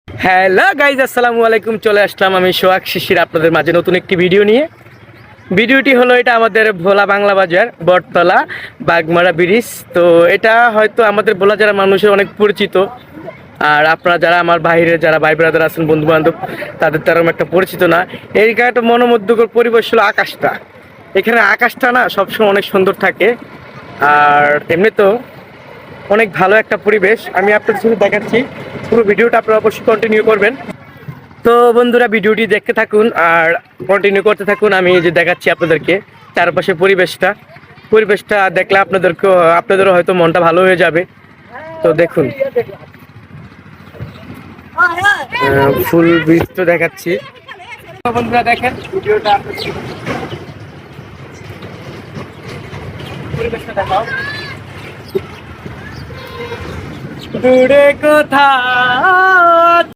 Hello guys, আসসালামু আলাইকুম। চলে আসলাম আমি সোহাগ শিশির আপনাদের মাঝে নতুন একটি ভিডিও নিয়ে। ভিডিওটি হলো এটা আমাদের ভোলা বাংলা বাজার বটতলা বাগমারা ব্রিজ। তো এটা হয়তো আমাদের ভোলা যারা মানুষের অনেক পরিচিত, আর আপনারা যারা আমার বাইরের যারা ভাই ব্রাদার আছেন বন্ধু বান্ধব তাদের তেরকম একটা পরিচিত না। এই একটা মনোমুগ্ধকর পরিবেশ হলো আকাশটা। এখানে আকাশটা না সবসময় অনেক সুন্দর থাকে, আর এমনি তো অনেক ভালো একটা পরিবেশ। আমি আপনাদের সাথে দেখাচ্ছি, পুরো ভিডিওটা আপনারা অবশ্যই কন্টিনিউ করবেন। তো বন্ধুরা, ভিডিওটি দেখতে থাকুন আর কন্টিনিউ করতে থাকুন। আমি এই যে দেখাচ্ছি আপনাদেরকে চারপাশে পরিবেশটা দেখলে আপনাদেরও হয়তো মনটা ভালো হয়ে যাবে। তো দেখুন, ফুল ব্রিজ তো দেখাচ্ছি। তো বন্ধুরা দেখেন ভিডিওটা, পরিবেশটা দেখাও। দূরে কোথাও